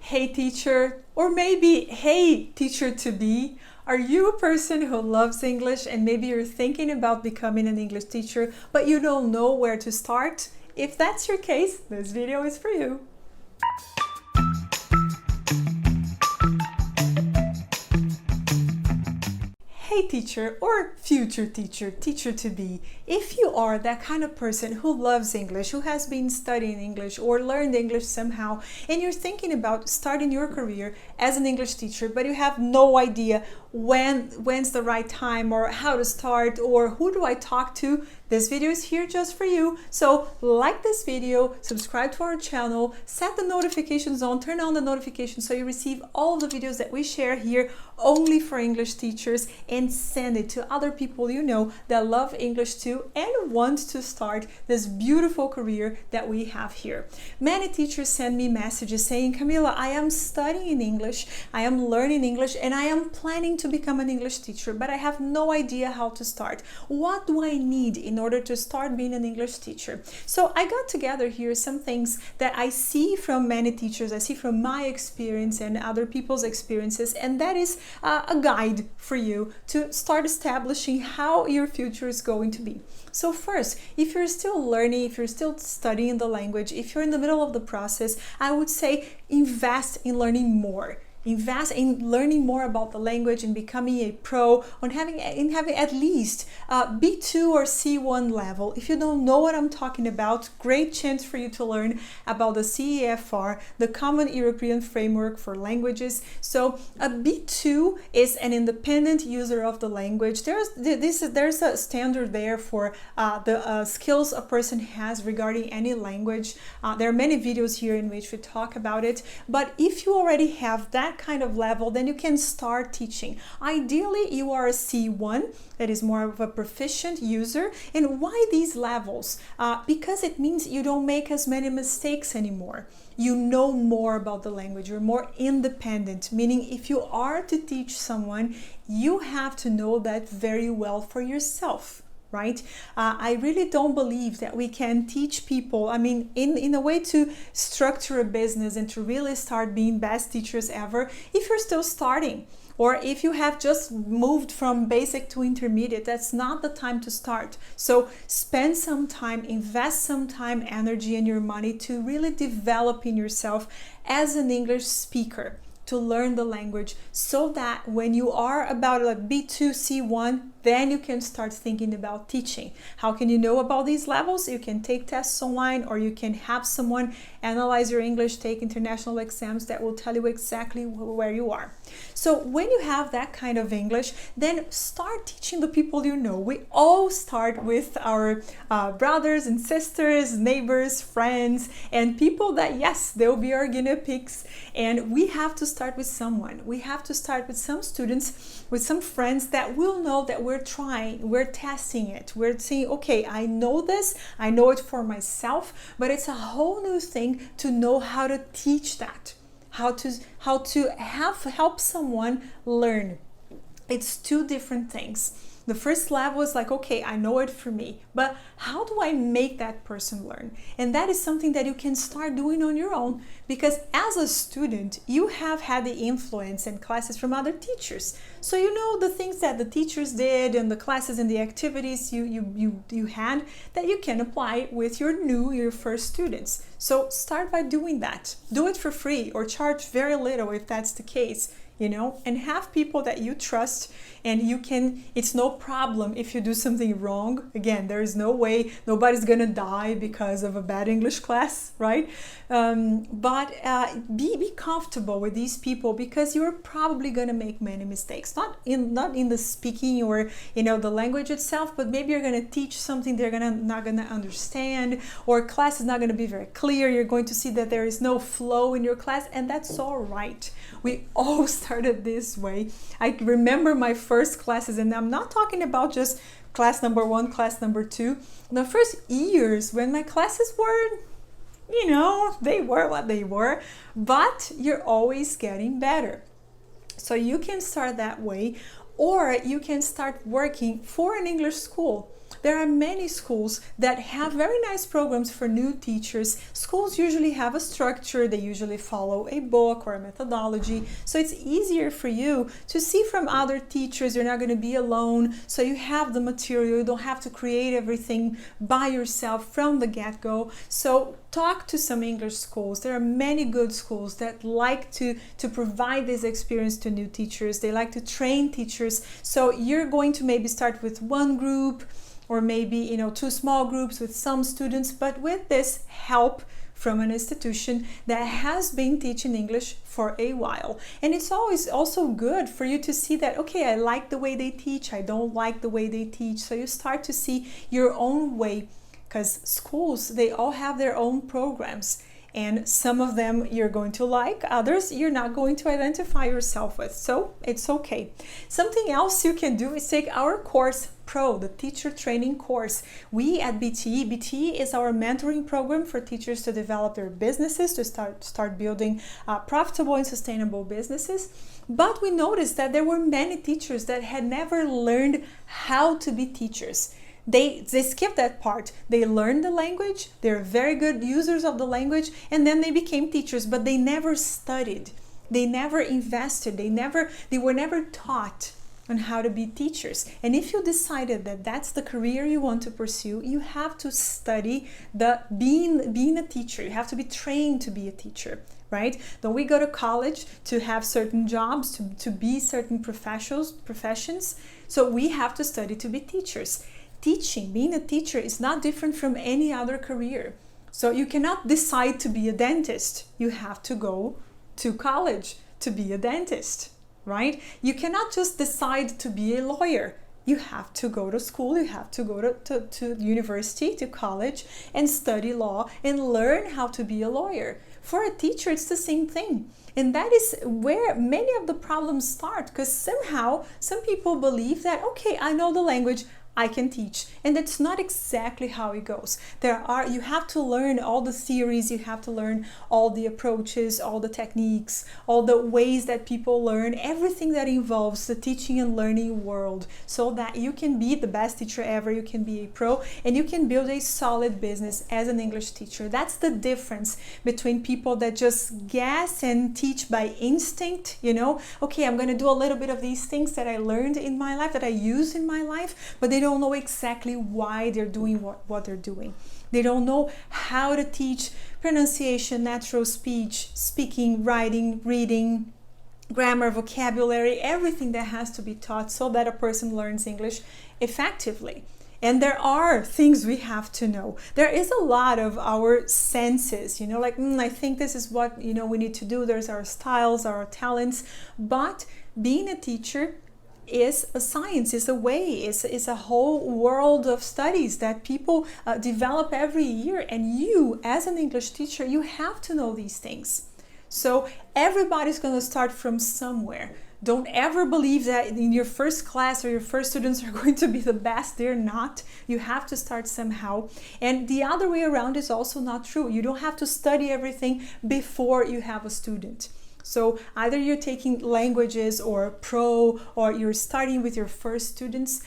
Hey teacher, or maybe hey teacher to be. Are you a person who loves English and maybe you're thinking about becoming an English teacher, but you don't know where to start? If that's your case, this video is for you. Hey teacher or future teacher, teacher to be. If you are that kind of person who loves English, who has been studying English or learned English somehow, and you're thinking about starting your career as an English teacher, but you have no idea when's the right time or how to start or who do I talk to, this video is here just for you. So like this video, subscribe to our channel, set the notifications on, turn on the notifications so you receive all of the videos that we share here only for English teachers, and send it to other people you know that love English too and want to start this beautiful career that we have here. Many teachers send me messages saying, Camila, I am studying English, I am learning English, and I am planning to become an English teacher, but I have no idea how to start. What do I need in order to start being an English teacher? So I got together here some things that I see from many teachers, I see from my experience and other people's experiences, and that is a guide for you to start establishing how your future is going to be. So first, if you're still learning, if you're still studying the language, if you're in the middle of the process, I would say invest in learning more. Invest in learning more about the language and becoming a pro, on having at least B2 or C1 level. If you don't know what I'm talking about, great chance for you to learn about the CEFR, the Common European Framework for Languages. So a B2 is an independent user of the language. There's a standard there for the skills a person has regarding any language. There are many videos here in which we talk about it, but if you already have that kind of level, then you can start teaching. Ideally, you are a C1, that is more of a proficient user. And why these levels? Because it means you don't make as many mistakes anymore. You know more about the language, you're more independent, meaning if you are to teach someone, you have to know that very well for yourself. Right? I really don't believe that we can teach people, in a way to structure a business and to really start being best teachers ever if you're still starting. Or if you have just moved from basic to intermediate, that's not the time to start. So spend some time, invest some time, energy, and your money to really developing yourself as an English speaker, to learn the language, so that when you are about a B2, C1, then you can start thinking about teaching. How can you know about these levels? You can take tests online, or you can have someone analyze your English, take international exams that will tell you exactly where you are. So when you have that kind of English, then start teaching the people you know. We all start with our brothers and sisters, neighbors, friends, and people that, yes, they'll be our guinea pigs. And we have to start with someone. We have to start with some students, with some friends that will know that we're trying, we're testing it. We're saying, okay, I know this, I know it for myself, but it's a whole new thing to know how to teach that, how to help someone learn. It's two different things. The first level is like, okay, I know it for me, but how do I make that person learn? And that is something that you can start doing on your own, because as a student, you have had the influence and classes from other teachers. So you know the things that the teachers did and the classes and the activities you had that you can apply with your first students. So start by doing that. Do it for free or charge very little if that's the case. And have people that you trust, and it's no problem if you do something wrong. Again, there is no way, nobody's gonna die because of a bad English class, right? But be comfortable with these people, because you're probably gonna make many mistakes, not in the speaking or the language itself, but maybe you're gonna teach something they're not gonna understand, or class is not gonna be very clear. You're going to see that there is no flow in your class, and that's all right. We all started this way. I remember my first classes, and I'm not talking about just class number 1, class number 2. The first years when my classes were, they were what they were, but you're always getting better. So you can start that way, or you can start working for an English school. there are many schools that have very nice programs for new teachers. Schools usually have a structure, they usually follow a book or a methodology, so it's easier for you to see from other teachers. You're not going to be alone, so you have the material, you don't have to create everything by yourself from the get-go. So talk to some English schools. There are many good schools that like to provide this experience to new teachers. They like to train teachers. So you're going to maybe start with one group, or maybe 2 small groups with some students, but with this help from an institution that has been teaching English for a while. And it's always also good for you to see that, okay, I like the way they teach, I don't like the way they teach. So you start to see your own way, because schools, they all have their own programs, and some of them you're going to like, others you're not going to identify yourself with, so it's okay. Something else you can do is take our course Pro, the teacher training course. We at BTE is our mentoring program for teachers to develop their businesses, to start building profitable and sustainable businesses. But we noticed that there were many teachers that had never learned how to be teachers. They skipped that part. They learned the language, they're very good users of the language, and then they became teachers, but they never studied. They never invested. They were never taught on how to be teachers. And if you decided that that's the career you want to pursue, you have to study being a teacher. You have to be trained to be a teacher, right? Don't we go to college to have certain jobs, to be certain professions? So we have to study to be teachers. Teaching, being a teacher, is not different from any other career. So you cannot decide to be a dentist. You have to go to college to be a dentist, right? You cannot just decide to be a lawyer. You have to go to school, you have to go to university, to college, and study law and learn how to be a lawyer. For a teacher, it's the same thing. And that is where many of the problems start, because somehow some people believe that, okay, I know the language, I can teach. And that's not exactly how it goes. You have to learn all the theories, you have to learn all the approaches, all the techniques, all the ways that people learn, everything that involves the teaching and learning world, so that you can be the best teacher ever, you can be a pro, and you can build a solid business as an English teacher. That's the difference between people that just guess and teach by instinct, okay, I'm going to do a little bit of these things that I learned in my life, that I use in my life, but they don't know exactly why they're doing what they're doing. They don't know how to teach pronunciation, natural speech, speaking, writing, reading, grammar, vocabulary, everything that has to be taught so that a person learns English effectively. And there are things we have to know. There is a lot of our senses, like, I think this is what, we need to do. There's our styles, our talents. But being a teacher is a science, is a way, is a whole world of studies that people develop every year. And you, as an English teacher, you have to know these things. So everybody's going to start from somewhere. Don't ever believe that in your first class or your first students are going to be the best. They're not. You have to start somehow. And the other way around is also not true. You don't have to study everything before you have a student. So either you're taking languages or pro, or you're starting with your first students,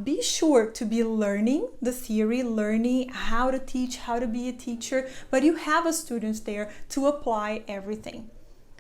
be sure to be learning the theory, learning how to teach, how to be a teacher, but you have a student there to apply everything.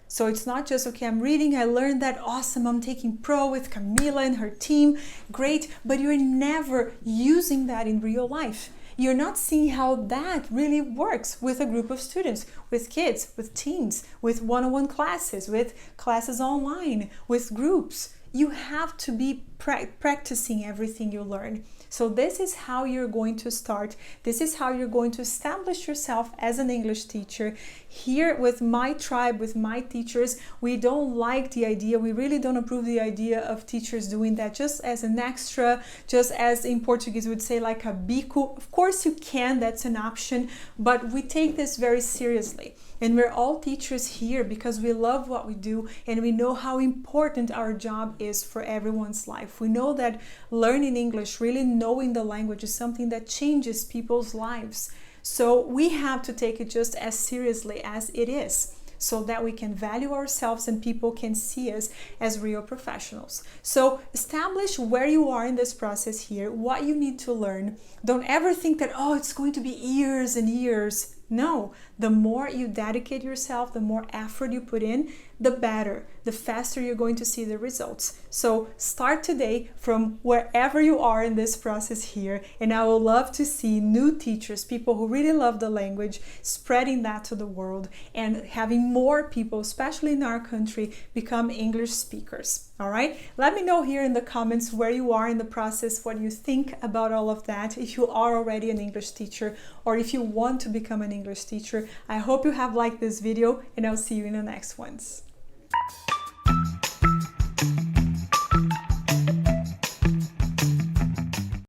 So it's not just, okay, I'm reading, I learned that, awesome, I'm taking pro with Camila and her team, great, but you're never using that in real life. You're not seeing how that really works with a group of students, with kids, with teens, with one-on-one classes, with classes online, with groups. You have to be practicing everything you learn. So this is how you're going to start. This is how you're going to establish yourself as an English teacher. Here with my tribe, with my teachers, we don't like the idea, we really don't approve the idea of teachers doing that just as an extra, just as in Portuguese would say like a bico. Of course you can, that's an option, but we take this very seriously. And we're all teachers here because we love what we do and we know how important our job is for everyone's life. We know that learning English, really knowing the language, is something that changes people's lives. So we have to take it just as seriously as it is. so that we can value ourselves and people can see us as real professionals. So establish where you are in this process here, what you need to learn. Don't ever think that, oh, it's going to be years and years. No, the more you dedicate yourself, the more effort you put in, the better, the faster you're going to see the results. So start today from wherever you are in this process here, and I would love to see new teachers, people who really love the language, spreading that to the world and having more people, especially in our country, become English speakers. All right, let me know here in the comments where you are in the process, what you think about all of that, if you are already an English teacher or if you want to become an English teacher. I hope you have liked this video, and I'll see you in the next ones.